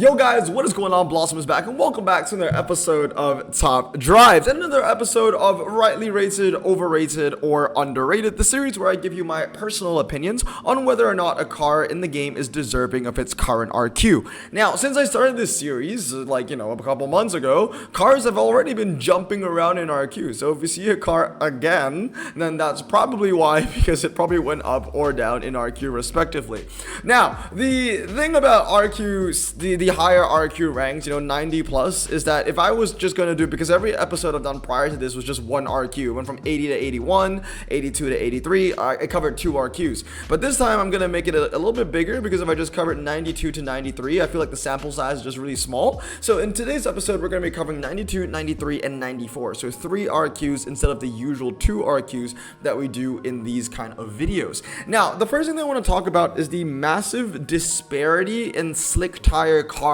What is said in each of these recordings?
Yo guys, what is going on? Blossom is back and welcome back to another episode of Top Drives and another episode of rightly rated, overrated, or underrated, the series where I give you my personal opinions on whether or not a car in the game is deserving of its current RQ. Now, since I started this series, a couple months ago, cars have already been jumping around in RQ. So if you see a car again, then that's probably why, because it probably went up or down in RQ respectively. Now, the thing about RQ, the higher RQ ranks, 90 plus, is that if I was just going to do, because every episode I've done prior to this was just one RQ, went from 80 to 81, 82 to 83, I covered 2 RQs. But this time I'm going to make it a little bit bigger, because if I just covered 92 to 93, I feel like the sample size is just really small. So in today's episode, we're going to be covering 92, 93, and 94. So 3 RQs instead of the usual 2 RQs that we do in these kind of videos. Now, the first thing that I want to talk about is the massive disparity in slick tire cars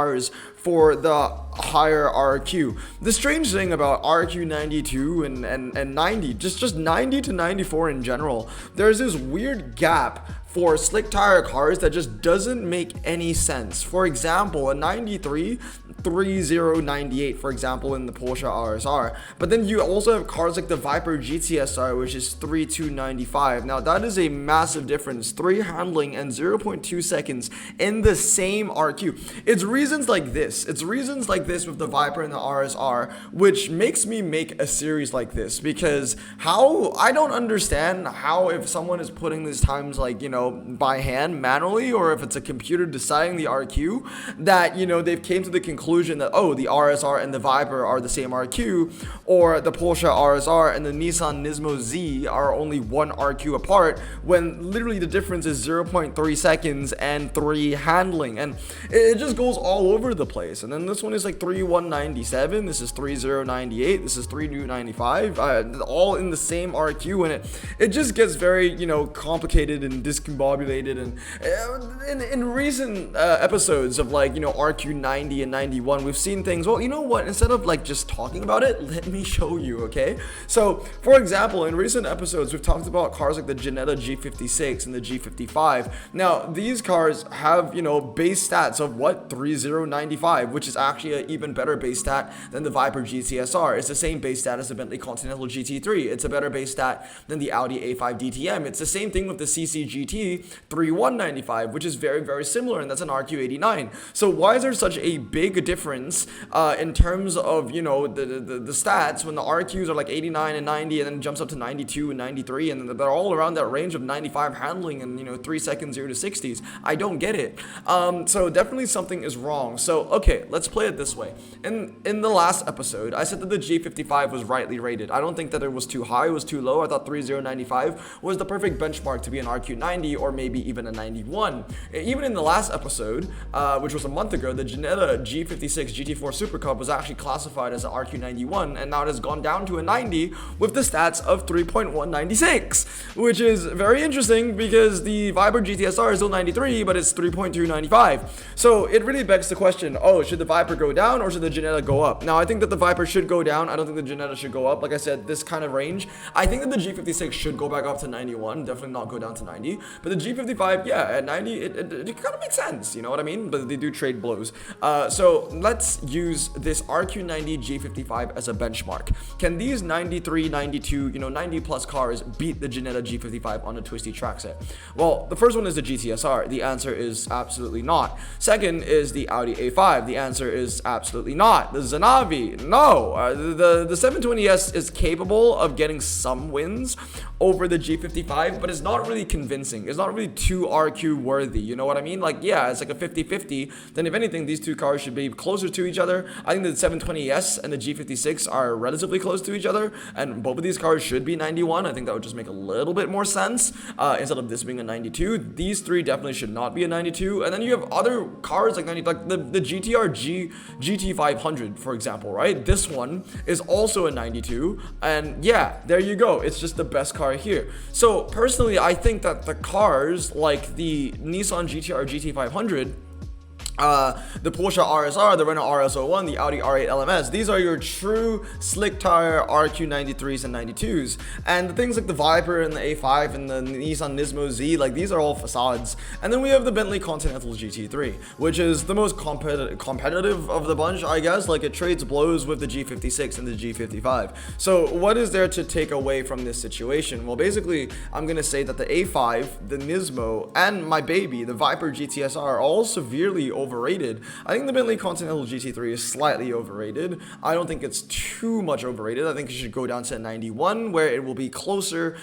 for the higher RQ. The strange thing about RQ92 and 90, just 90 to 94 in general, there's this weird gap for slick tire cars that just doesn't make any sense. For example, a 93 3098, for example, in the Porsche RSR. But then you also have cars like the Viper GTSR, which is 3295. Now that is a massive difference, 3 handling and 0.2 seconds in the same RQ. It's reasons like this with the Viper and the RSR, which makes me make a series like this, because I don't understand how, if someone is putting these times by hand manually, or if it's a computer deciding the RQ, that they've came to the conclusion that, oh, the RSR and the Viper are the same RQ, or the Porsche RSR and the Nissan Nismo Z are only 1 RQ apart, when literally the difference is 0.3 seconds and 3 handling, and it just goes all over the place. And then this one is like 3197, this is 3098, this is 3295, all in the same RQ, and it just gets very complicated and discombobulated. And in recent episodes of RQ90 and 91, we've seen things. Well, you know what, instead of just talking about it, let me show you. Okay, so for example, in recent episodes we've talked about cars like the Ginetta G56 and the G55. Now these cars have base stats of 3095, which is actually an even better base stat than the Viper GTSR. It's the same base stat as the Bentley Continental GT3. It's a better base stat than the Audi A5 DTM. It's the same thing with the CCGT 3195, which is very, very similar, and that's an RQ89. So why is there such a big difference in terms of the stats when the RQs are like 89 and 90, and then jumps up to 92 and 93, and they're all around that range of 95 handling and 3 seconds 0 to 60s? I don't get it. So definitely something is wrong. So okay, let's play it this way. In the last episode, I said that the G55 was rightly rated. I don't think that it was too high, it was too low. I thought 3095 was the perfect benchmark to be an RQ90 or maybe even a 91. Even in the last episode, which was a month ago, the Ginetta G56 GT4 Super Cup was actually classified as an RQ91, and now it has gone down to a 90 with the stats of 3.196, which is very interesting because the Viper GTSR is still 93, but it's 3.295. So it really begs the question, should the Viper go down or should the Ginetta go up? Now I think that the Viper should go down. I don't think the Ginetta should go up. Like I said, this kind of range, I think that the G56 should go back up to 91, definitely not go down to 90. But the G55, yeah, at 90, it kind of makes sense, you know what I mean? But they do trade blows. So let's use this RQ90 G55 as a benchmark. Can these 93, 92, 90 plus cars beat the Ginetta G55 on a twisty track set? Well, the first one is the GTSR. The answer is absolutely not. Second is the Audi A5. The answer is absolutely not. The Zanavi, no. The 720S is capable of getting some wins over the G55, but it's not really convincing. It's not really too RQ worthy, you know what I mean? Yeah, it's like a 50-50. Then if anything, these two cars should be closer to each other. I think the 720S and the G56 are relatively close to each other, and both of these cars should be 91. I think that would just make a little bit more sense instead of this being a 92. These 3 definitely should not be a 92. And then you have other cars like 90, like the GTR GT500, for example, right? This one is also a 92, and yeah, there you go. It's just the best car here. So personally, I think that the cars like the Nissan GTR GT500 the Porsche RSR, the Renault RS01, the Audi R8 LMS. These are your true slick tire RQ93s and 92s. And the things like the Viper and the A5 and the Nissan Nismo Z, like these are all facades. And then we have the Bentley Continental GT3, which is the most competitive of the bunch, I guess. Like it trades blows with the G56 and the G55. So what is there to take away from this situation? Well, basically, I'm going to say that the A5, the Nismo, and my baby, the Viper GTSR, are all severely overrated. I think the Bentley Continental GT3 is slightly overrated. I don't think it's too much overrated. I think it should go down to 91, where it will be closer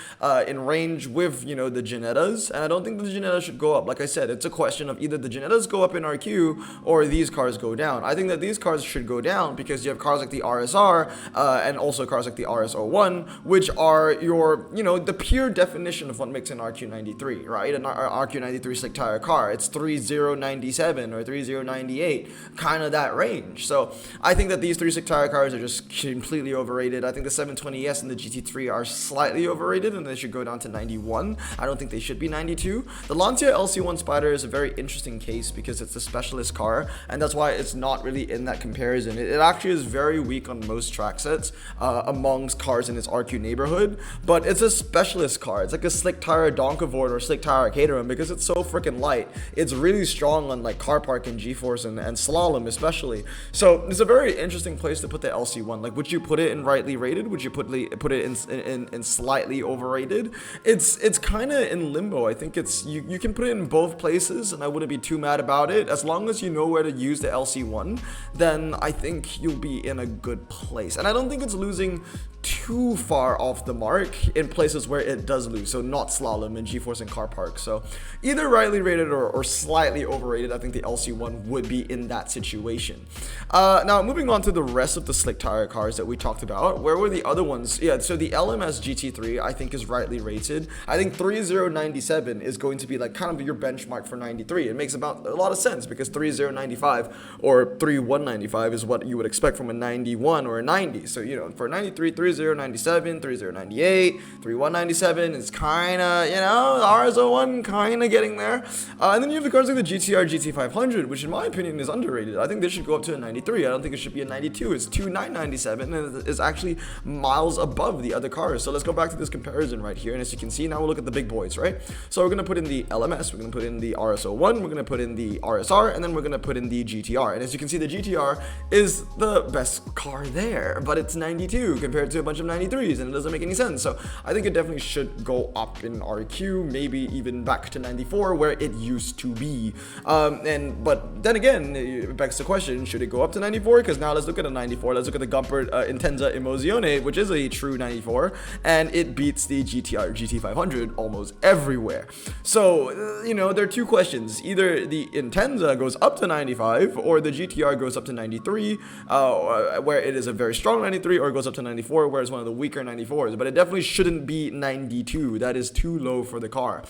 in range with, you know, the Ginettas. And I don't think the Ginetta should go up. Like I said, it's a question of either the Ginettas go up in RQ or these cars go down. I think that these cars should go down because you have cars like the RSR and also cars like the RS01, which are your, you know, the pure definition of what makes an RQ93, right? An RQ93 slick tire car. It's 3097 or 3098, kind of that range. So I think that these three slick tire cars are just completely overrated. I think the 720S and the GT3 are slightly overrated and they should go down to 91. I don't think they should be 92. The Lancia LC1 Spider is a very interesting case because it's a specialist car, and that's why it's not really in that comparison. It actually is very weak on most track sets amongst cars in its RQ neighborhood, but it's a specialist car. It's like a slick tire Donkavort or slick tire Caterham because it's so freaking light. It's really strong on like car park and G-force and slalom especially. So it's a very interesting place to put the LC1. Like, would you put it in rightly rated? Would you put it in slightly overrated? It's kind of in limbo. I think it's you can put it in both places, and I wouldn't be too mad about it. As long as you know where to use the LC1, then I think you'll be in a good place. And I don't think it's losing too far off the mark in places where it does lose, so not slalom and G-force and car park. So either rightly rated or slightly overrated. I think the LC1 would be in that situation. Now moving on to the rest of the slick tire cars that we talked about. Where were the other ones? Yeah, so the LMS GT3 I think is rightly rated. I think 3097 is going to be like kind of your benchmark for 93. It makes about a lot of sense because 3095 or 3195 is what you would expect from a 91 or a 90. So, you know, for 93, 3097, 3098, 3197 is kind of, you know, the RS01 kind of getting there. And then you have the cars like the GTR GT500, which in my opinion is underrated. I think this should go up to a 93. I don't think it should be a 92. It's 2997 and it's actually miles above the other cars. So let's go back to this comparison right here. And as you can see, now we'll look at the big boys, right? So we're going to put in the LMS, we're going to put in the RS01, we're going to put in the RSR, and then we're going to put in the GTR. And as you can see, the GTR is the best car there, but it's 92 compared to a bunch of 93s, and it doesn't make any sense. So I think it definitely should go up in RQ, maybe even back to 94 where it used to be. But then again, it begs the question, should it go up to 94? Because now let's look at a 94. Let's look at the Gumpert Intenza Emozione, which is a true 94, and it beats the GTR GT500 almost everywhere. So, you know, there are two questions. Either the Intenza goes up to 95, or the GTR goes up to 93, where it is a very strong 93, or it goes up to 94, where it's one of the weaker 94s. But it definitely shouldn't be 92. That is too low for the car.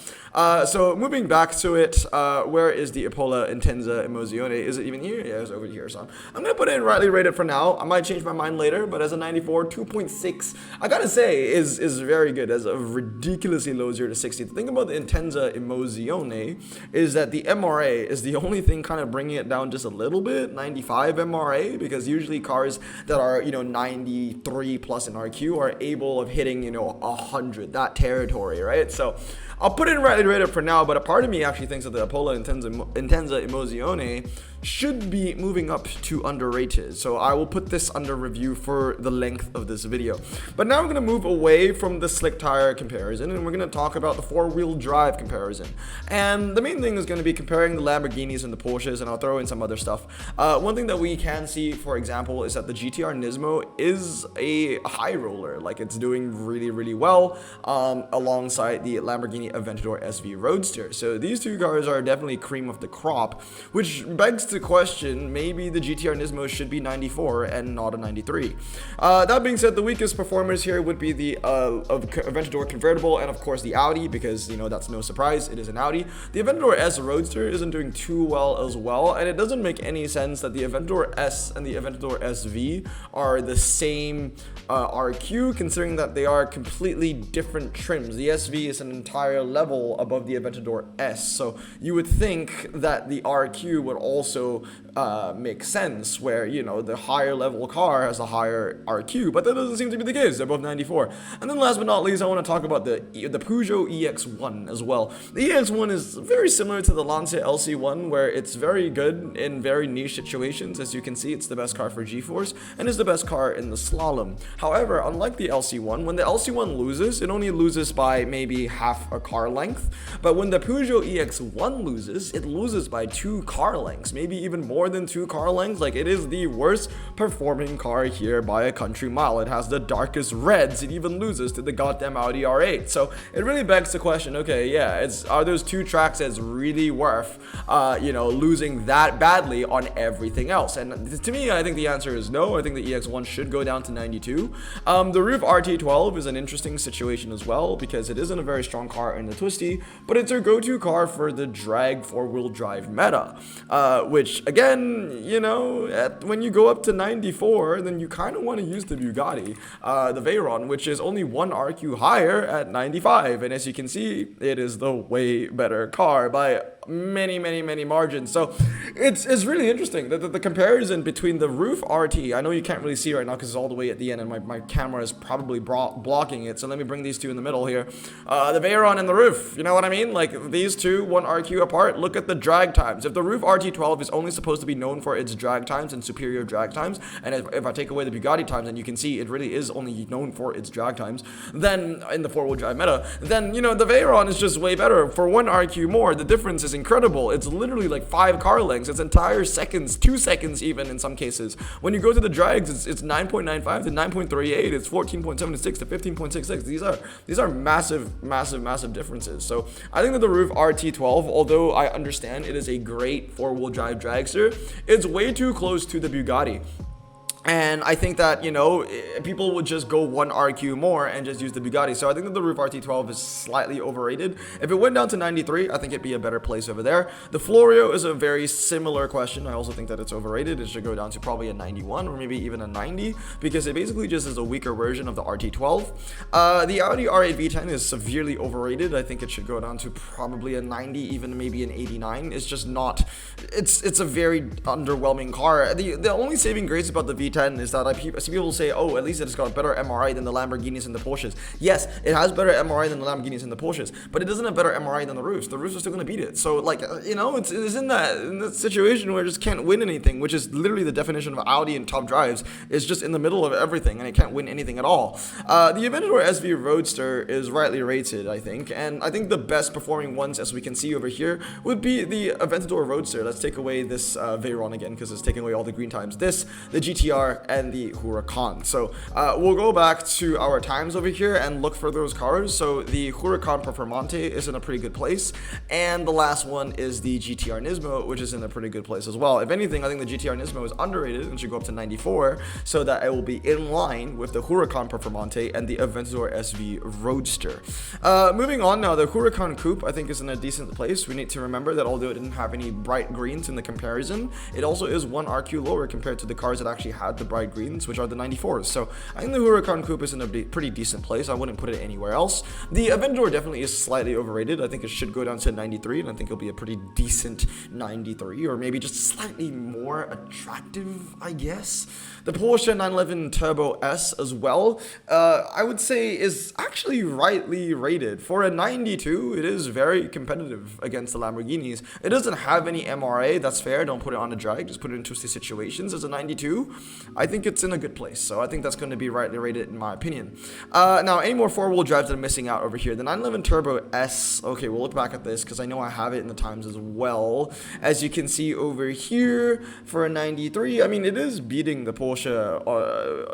So moving back to it, where is the Apolla Intenza Emozione? Is it even here? Yeah, it's over here. So I'm going to put it in rightly rated for now. I might change my mind later, but as a 94, 2.6, I gotta say, is very good. As a ridiculously low 0 to 60. The thing about the Intenza Emozione is that the MRA is the only thing kind of bringing it down just a little bit, 95 MRA, because usually cars that are, you know, 93 plus in RQ are able of hitting, you know, 100, that territory, right? So I'll put it in rightly rated for now, but a part of me actually thinks that the Apolla Intenza Emozione should be moving up to underrated. So I will put this under review for the length of this video. But now we're going to move away from the slick tire comparison, and we're going to talk about the four-wheel drive comparison. And the main thing is going to be comparing the Lamborghinis and the Porsches, and I'll throw in some other stuff. One thing that we can see, for example, is that the GTR Nismo is a high roller. Like, it's doing really, really well alongside the Lamborghini Aventador SV Roadster. So these two cars are definitely cream of the crop, which begs the question, maybe the GTR Nismo should be 94 and not a 93. That being said, the weakest performers here would be the Aventador convertible and of course the Audi, because, you know, that's no surprise, it is an Audi. The Aventador S Roadster isn't doing too well as well, and it doesn't make any sense that the Aventador S and the Aventador SV are the same RQ, considering that they are completely different trims. The SV is an entire level above the Aventador S, so you would think that the RQ would also also makes sense, where, you know, the higher level car has a higher RQ, but that doesn't seem to be the case. They're both 94. And then last but not least, I want to talk about the Peugeot EX1 as well. The EX1 is very similar to the Lancia LC1, where it's very good in very niche situations. As you can see, it's the best car for G-force and is the best car in the slalom. However, unlike the LC1, when the LC1 loses, it only loses by maybe half a car length. But when the Peugeot EX1 loses, it loses by 2 car lengths, maybe even more than 2 car lengths. Like, it is the worst performing car here by a country mile. It has the darkest reds. It even loses to the goddamn Audi R8. So it really begs the question, okay, yeah, are those 2 tracks that's really worth, you know, losing that badly on everything else? And to me, I think the answer is no. I think the EX1 should go down to 92. The Roof RT12 is an interesting situation as well, because it isn't a very strong car in the twisty, but it's a go-to car for the drag 4-wheel drive meta, which again, you know, when you go up to 94, then you kind of want to use the Bugatti, the Veyron, which is only 1 RQ higher at 95, and as you can see, it is the way better car by many margins. So it's really interesting that the comparison between the Roof RT, I know you can't really see right now because it's all the way at the end and my camera is probably blocking it, so let me bring these two in the middle here. The Veyron and the Roof, you know what I mean? Like, these two, 1 RQ apart. Look at the drag times. If the Roof RT12 is only supposed to be known for its drag times and superior drag times, and if I take away the Bugatti times, and you can see it really is only known for its drag times, then in the 4-wheel drive meta, then, you know, the Veyron is just way better. For 1 RQ more, the difference is incredible. It's literally like 5 car lengths. It's entire seconds, 2 seconds even in some cases. When you go to the drags, it's 9.95 to 9.38. It's 14.76 to 15.66. These are massive differences. So I think that the Roof RT12, although I understand it is a great 4-wheel drive dragster, it's way too close to the Bugatti. And I think that, you know, people would just go 1 RQ more and just use the Bugatti. So I think that the Roof RT12 is slightly overrated. If it went down to 93, I think it'd be a better place over there. The Florio is a very similar question. I also think that it's overrated. It should go down to probably a 91 or maybe even a 90, because it basically just is a weaker version of the RT12. The Audi R8 V10 is severely overrated. I think it should go down to probably a 90, even maybe an 89. It's just not, it's a very underwhelming car. The only saving grace about the V10 is that I see people say, oh, at least it's got better MRI than the Lamborghinis and the Porsches. Yes, it has better MRI than the Lamborghinis and the Porsches, but it doesn't have better MRI than the Roofs. The Roofs are still going to beat it. So, like, you know, it's in that situation where it just can't win anything, which is literally the definition of Audi and top drives. It's just in the middle of everything, and it can't win anything at all. The Aventador SV Roadster is rightly rated, I think, and I think the best performing ones, as we can see over here, would be the Aventador Roadster. Let's take away this Veyron again, because it's taking away all the green times. This, the GTR, and the Huracan. So we'll go back to our times over here and look for those cars. So the Huracan Performante is in a pretty good place, and the last one is the GTR Nismo, which is in a pretty good place as well. If anything, I think the GTR Nismo is underrated and should go up to 94, so that it will be in line with the Huracan Performante and the Aventador SV Roadster. Moving on now, the Huracan Coupe I think is in a decent place. We need to remember that although it didn't have any bright greens in the comparison, it also is 1 RQ lower compared to the cars that actually had the bright greens, which are the 94s. So I think the Huracan Coupe is in a pretty decent place. I wouldn't put it anywhere else. The Aventador definitely is slightly overrated. I think it should go down to 93, and I think it'll be a pretty decent 93, or maybe just slightly more attractive, I guess. The Porsche 911 Turbo S as well, I would say is actually rightly rated. For a 92, it is very competitive against the Lamborghinis. It doesn't have any MRA, that's fair. Don't put it on a drag, just put it in twisty situations. As a 92, I think it's in a good place, so I think that's going to be rightly rated in my opinion. Now, any more 4-wheel drives that I'm missing out over here? The 911 Turbo S, okay, we'll look back at this because I know I have it in the times as well. As you can see over here, for a 93, I mean, it is beating the Porsche,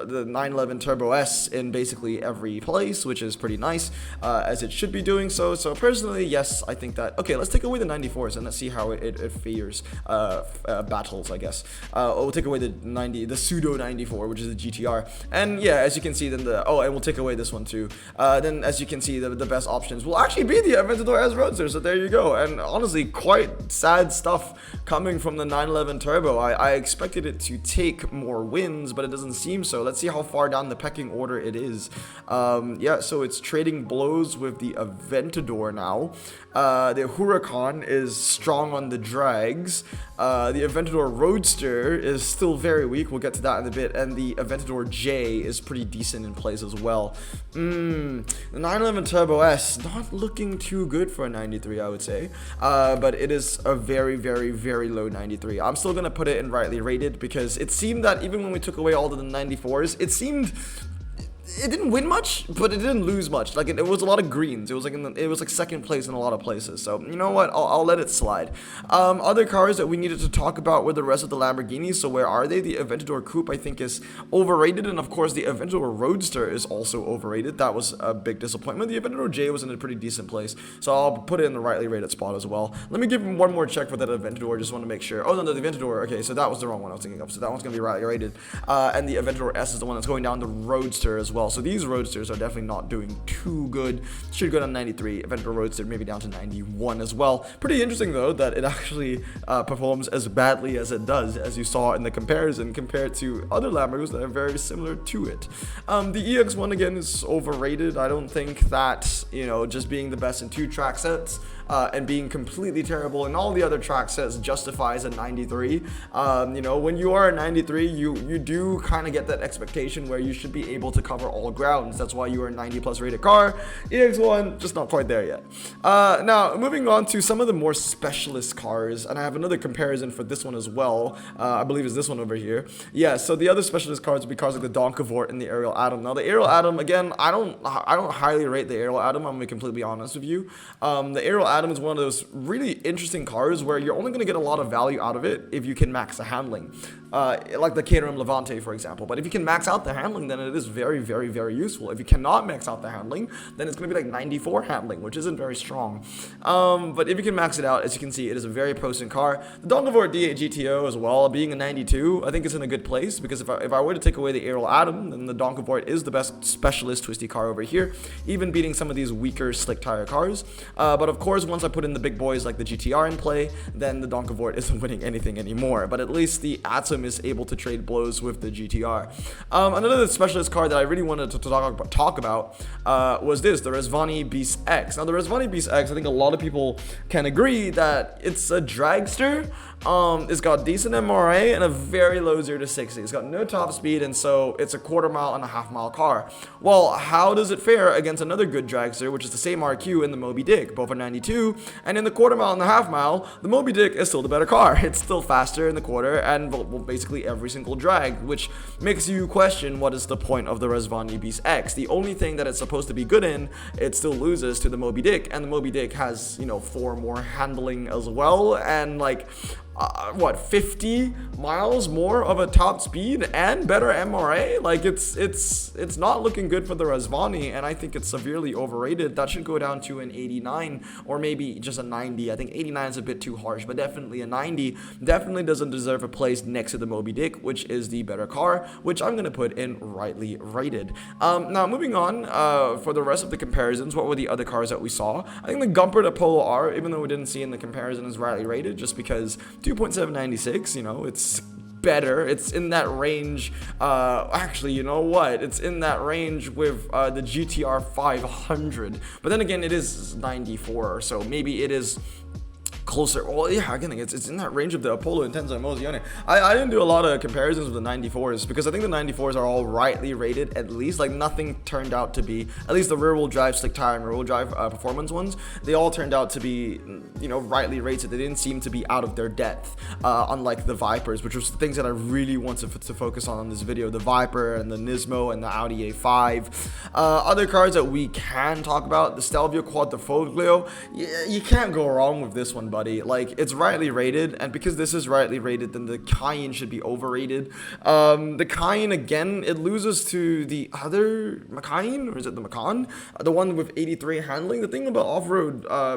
the 911 Turbo S in basically every place, which is pretty nice, as it should be doing so. So personally, yes, I think that, okay, let's take away the 94s and let's see how it fares battles, I guess. We'll take away the pseudo 94, which is the GTR. And yeah, as you can see, then and we'll take away this one too. Then as you can see, the best options will actually be the Aventador S Roadster. So there you go. And honestly, quite sad stuff coming from the 911 Turbo. I expected it to take more wins, but it doesn't seem so. Let's see how far down the pecking order it is. Yeah, so it's trading blows with the Aventador now. The Huracan is strong on the drags. The Aventador Roadster is still very weak. We'll get to that in a bit. And the Aventador J is pretty decent in place as well. The 911 Turbo S, not looking too good for a 93, I would say. But it is a very, very, very low 93. I'm still going to put it in rightly rated because it seemed that even when we took away all of the 94s, it didn't win much, but it didn't lose much. Like it was a lot of greens. It was like second place in a lot of places. So you know what? I'll let it slide. Other cars that we needed to talk about were the rest of the Lamborghinis. So where are they? The Aventador Coupe, I think, is overrated, and of course the Aventador Roadster is also overrated. That was a big disappointment. The Aventador J was in a pretty decent place, so I'll put it in the rightly rated spot as well. Let me give him one more check for that Aventador. Just want to make sure. Oh no, the Aventador. Okay, so that was the wrong one I was thinking of. So that one's gonna be rightly rated, and the Aventador S is the one that's going down the Roadster as well. So these Roadsters are definitely not doing too good. Should go down 93. Aventador Roadster maybe down to 91 as well. Pretty interesting though that it actually performs as badly as it does, as you saw in the comparison, compared to other Lamborghinis that are very similar to it. The EX1 again is overrated. I don't think that, just being the best in 2 track sets and being completely terrible in all the other track sets justifies a 93. When you are a 93, you do kind of get that expectation where you should be able to cover all grounds. That's why you are a 90 plus rated car. EX1 just not quite there yet. Now moving on to some of the more specialist cars, and I have another comparison for this one as well. I believe it's this one over here. Yeah, so the other specialist cars would be cars like the Donkavort and the Ariel Atom. Now the Ariel Atom, again, I don't highly rate the Ariel Atom. I'm gonna be completely honest with you. The Ariel Atom is one of those really interesting cars where you're only going to get a lot of value out of it if you can max the handling, like the Caterham Levante, for example. But if you can max out the handling, then it is very, very, very useful. If you cannot max out the handling, then it's going to be like 94 handling, which isn't very strong. But if you can max it out, as you can see, it is a very potent car. The Donkavort D8 GTO as well, being a 92, I think it's in a good place, because if I were to take away the Ariel Atom, then the Donkavort is the best specialist twisty car over here, even beating some of these weaker slick tire cars. But of course, once I put in the big boys like the GTR in play, then the Donkavort isn't winning anything anymore. But at least the Atom is able to trade blows with the GTR. Another specialist car that I really wanted to talk about was this, the Rezvani Beast X. Now the Rezvani Beast X, I think a lot of people can agree that it's a dragster. It's got decent MRA and a very low 0 to 60. It's got no top speed, and so it's a quarter mile and a half mile car. Well, how does it fare against another good dragster, which is the same RQ in the Moby Dick? Both are 92, and in the quarter mile and a half mile, the Moby Dick is still the better car. It's still faster in the quarter and basically every single drag, which makes you question what is the point of the Rezvani Beast X. The only thing that it's supposed to be good in, it still loses to the Moby Dick, and the Moby Dick has 4 more handling as well, and 50 miles more of a top speed and better MRA. It's not looking good for the Rezvani, and I think it's severely overrated. That should go down to an 89 or maybe just a 90. I think 89 is a bit too harsh, but definitely a 90 definitely doesn't deserve a place next to the Moby Dick, which is the better car, which I'm gonna put in rightly rated. Now moving on, for the rest of the comparisons, what were the other cars that we saw? I think the Gumpert Apollo R, even though we didn't see in the comparison, is rightly rated just because 2.796, it's better. It's in that range. Actually, you know what? It's in that range with the GTR 500. But then again, it is 94, so maybe it is closer. Well, yeah, again, it's in that range of the Apollo Intenso Emozione. I didn't do a lot of comparisons with the 94s because I think the 94s are all rightly rated, at least. Nothing turned out to be, at least the rear-wheel drive slick tire and rear-wheel drive performance ones, they all turned out to be, rightly rated. They didn't seem to be out of their depth, unlike the Vipers, which was the things that I really wanted to focus on this video. The Viper and the Nismo and the Audi A5. Other cars that we can talk about, the Stelvio Quadrifoglio. You can't go wrong with this one, buddy. Like, it's rightly rated, and because this is rightly rated, then the Cayenne should be overrated. The Cayenne, again, it loses to the other Cayenne, or is it the Macan? The one with 83 handling. The thing about off-road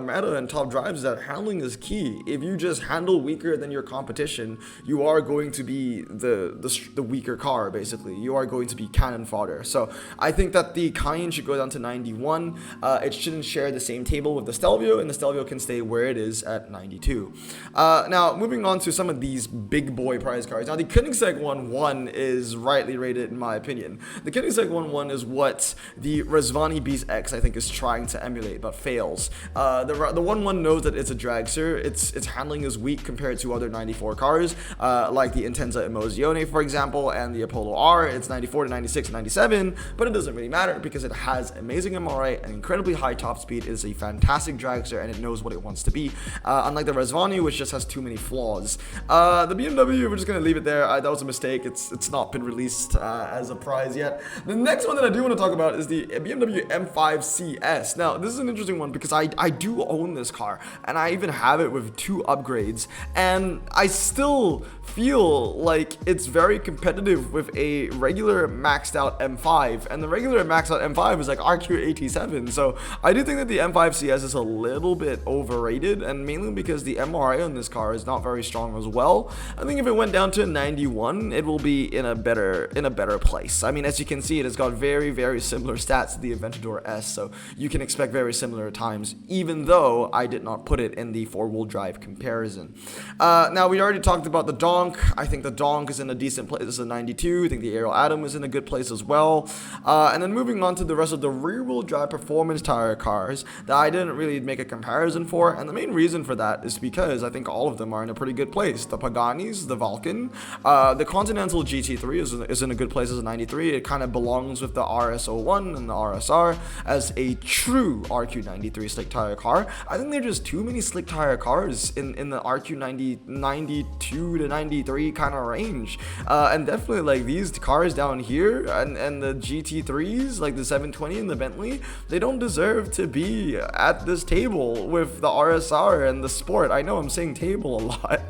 meta and top drives is that handling is key. If you just handle weaker than your competition, you are going to be the weaker car, basically. You are going to be cannon fodder. So I think that the Cayenne should go down to 91. It shouldn't share the same table with the Stelvio, and the Stelvio can stay where it is at 92. Now, moving on to some of these big boy prize cards. Now, the Koenigsegg 1-1 is rightly rated, in my opinion. The Koenigsegg 1-1 is what the Rezvani Beast X, I think, is trying to emulate, but fails. The 1-1 knows that it's a dragster. Its handling is weak compared to other 94 cars, like the Intenza Emozione, for example, and the Apollo R. It's 94 to 96 to 97, but it doesn't really matter because it has amazing MRA, an incredibly high top speed, it is a fantastic dragster, and it knows what it wants to be. Unlike the Rezvani, which just has too many flaws. The BMW, we're just gonna leave it there. That was a mistake. It's not been released as a prize yet. The next one that I do want to talk about is the BMW M5 CS. Now, this is an interesting one because I do own this car, and I even have it with 2 upgrades, and I still feel like it's very competitive with a regular maxed out M5, and the regular maxed out M5 is like RQ87. So I do think that the M5 CS is a little bit overrated, and mainly because the MRA on this car is not very strong as well. I think if it went down to 91, it will be in a better place. I mean, as you can see, it has got very, very similar stats to the Aventador S, so you can expect very similar times, even though I did not put it in the 4-wheel drive comparison. Now, we already talked about the Donk. I think the Donk is in a decent place. This is a 92. I think the Aero Atom is in a good place as well. And then moving on to the rest of the rear-wheel drive performance tire cars that I didn't really make a comparison for, and the main reason for that is because I think all of them are in a pretty good place. The Paganis, the Vulcan, the Continental GT3 is in a good place as a 93. It kind of belongs with the RS01 and the RSR as a true RQ93 slick tire car. I think there are just too many slick tire cars in the RQ92 to 93 kind of range, and definitely like these cars down here and the GT3s, like the 720 and the Bentley, they don't deserve to be at this table with the RSR and the Sport. I know I'm saying table a lot.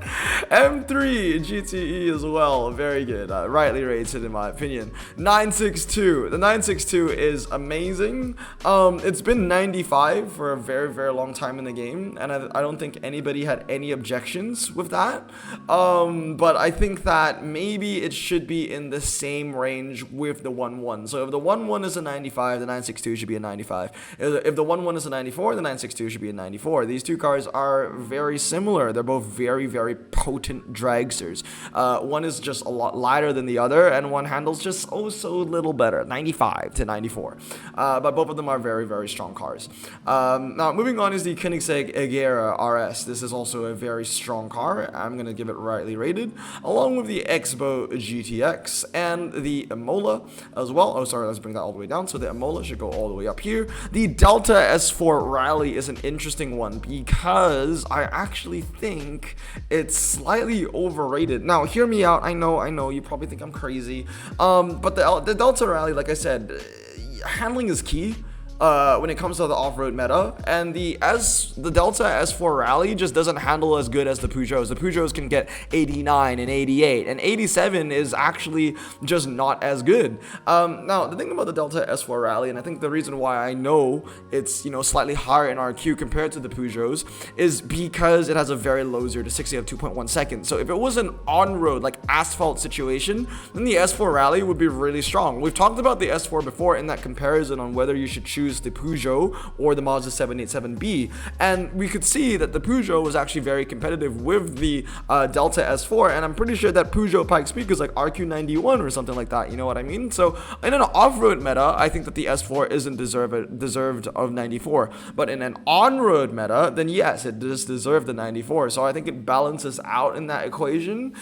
M3 GTE as well, very good, rightly rated in my opinion. 962, the 962 is amazing. It's been 95 for a very, very long time in the game, and I don't think anybody had any objections with that. But I think that maybe it should be in the same range with the 1-1. So if the 1-1 is a 95, the 962 should be a 95. If the 1-1 is a 94, the 962 should be a 94. These two cars are very similar. They're both very, very potent dragsters. One is just a lot lighter than the other, and one handles just so little better, 95 to 94. But both of them are very, very strong cars. Now, moving on is the Koenigsegg Agera RS. This is also a very strong car. I'm going to give it rightly rated, along with the Expo GTX and the Imola as well. Oh, sorry, let's bring that all the way down. So the Imola should go all the way up here. The Delta S4 Rally is an interesting one because I actually think it's slightly overrated. Now, hear me out. I know, you probably think I'm crazy. But the Delta Rally, like I said, handling is key. When it comes to the off-road meta, and the Delta S4 Rally just doesn't handle as good as the Peugeots. The Peugeots can get 89 and 88, and 87 is actually just not as good. Now, the thing about the Delta S4 Rally, and I think the reason why I know it's, slightly higher in RQ compared to the Peugeots, is because it has a very low 0 to 60 of 2.1 seconds. So if it was an on-road, like asphalt situation, then the S4 Rally would be really strong. We've talked about the S4 before in that comparison on whether you should choose the Peugeot or the Mazda 787B, and we could see that the Peugeot was actually very competitive with the Delta S4, and I'm pretty sure that Peugeot Pikes Peak is like RQ91 or something like that, you know what I mean? So in an off-road meta, I think that the S4 isn't deserved of 94, but in an on-road meta, then yes, it does deserve the 94, so I think it balances out in that equation.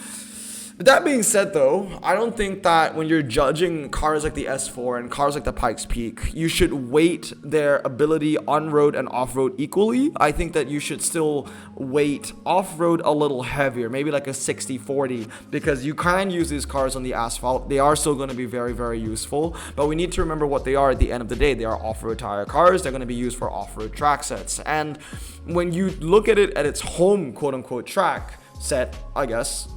But that being said, though, I don't think that when you're judging cars like the S4 and cars like the Pikes Peak, you should weight their ability on-road and off-road equally. I think that you should still weight off-road a little heavier, maybe like a 60-40, because you can use these cars on the asphalt. They are still going to be very, very useful, but we need to remember what they are at the end of the day. They are off-road tire cars. They're going to be used for off-road track sets. And when you look at it at its home, quote-unquote, track set, I guess,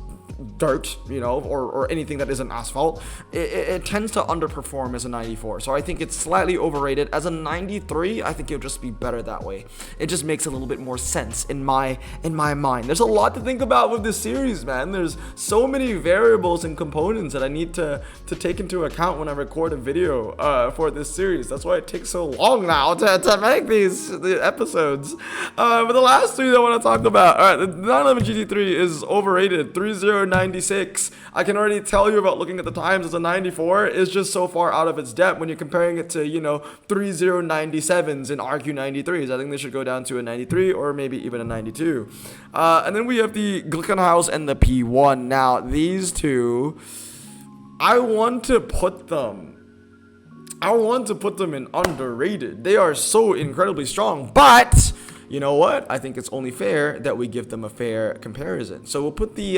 dirt, or anything that isn't asphalt, it tends to underperform as a 94. So I think it's slightly overrated. As a 93, I think it'll just be better that way. It just makes a little bit more sense in my mind. There's a lot to think about with this series, man. There's so many variables and components that I need to take into account when I record a video for this series. That's why it takes so long now to make the episodes. But the last three that I want to talk about, all right, the 911 GT3 is overrated. 3096. I can already tell you about looking at the times as a 94 is just so far out of its depth when you're comparing it to 3097s and RQ93s. I think they should go down to a 93 or maybe even a 92. And then we have the Glickenhaus and the P1. Now these two, I want to put them in underrated. They are so incredibly strong, but you know what? I think it's only fair that we give them a fair comparison. So we'll put the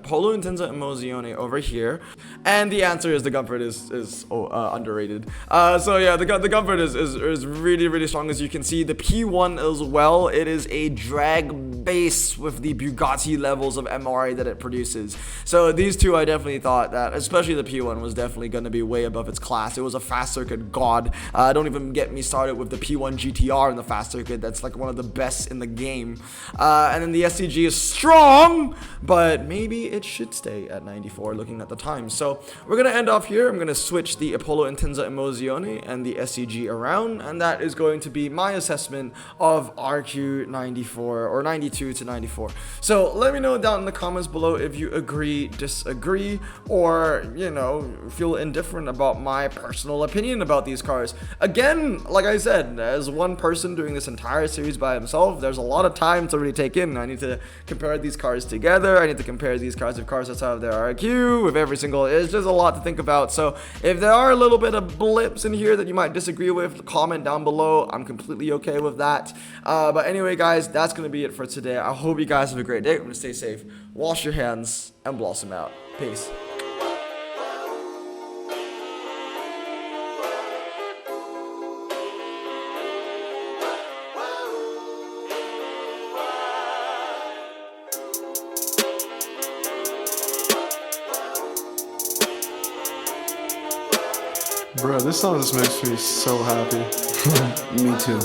Polo Intensa Emozione over here, and the answer is the Comfort is underrated. So yeah, the Comfort is really, really strong. As you can see, the P1 as well, it is a drag base with the Bugatti levels of MRI that it produces. So these two, I definitely thought that, especially the P1, was definitely going to be way above its class. It was a fast circuit god. Don't even get me started with the P1 GTR in the fast circuit. That's like one of the best in the game. And then the SCG is strong, but maybe it should stay at 94 looking at the time. So we're going to end off here. I'm going to switch the Apollo Intensa Emozione and the SCG around, and that is going to be my assessment of RQ94 or 92 to 94. So let me know down in the comments below if you agree, disagree, or feel indifferent about my personal opinion about these cars. Again, like I said, as one person doing this entire series by himself, there's a lot of time to really take in. I need to compare these cars together. I need to compare these cars with cars outside of their RQ, with every single, it's just a lot to think about. So if there are a little bit of blips in here that you might disagree with, comment down below. I'm completely okay with that. But anyway, guys, that's going to be it for today. I hope you guys have a great day. I'm going to stay safe, wash your hands, and blossom out. Peace. Bro, this song just makes me so happy. Me too.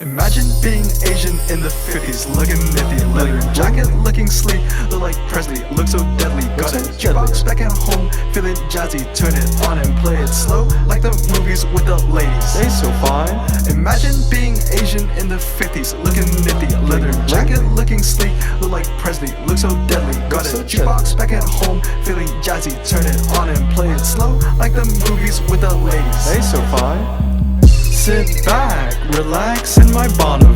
Imagine being Asian in the 50s, looking nifty, leather jacket, looking sleek, look like Presley, look so deadly. Got a jukebox back at home, feeling jazzy, turn it on and play it slow, like the movies with the ladies. They so fine. Imagine being Asian in the 50s, looking nifty, leather jacket, looking sleek, look like Presley, look so deadly. Got a jukebox back at home, feeling jazzy, turn it on and play it slow, like the movies with the ladies. They so fine. Sit back, relax in my Bonneville.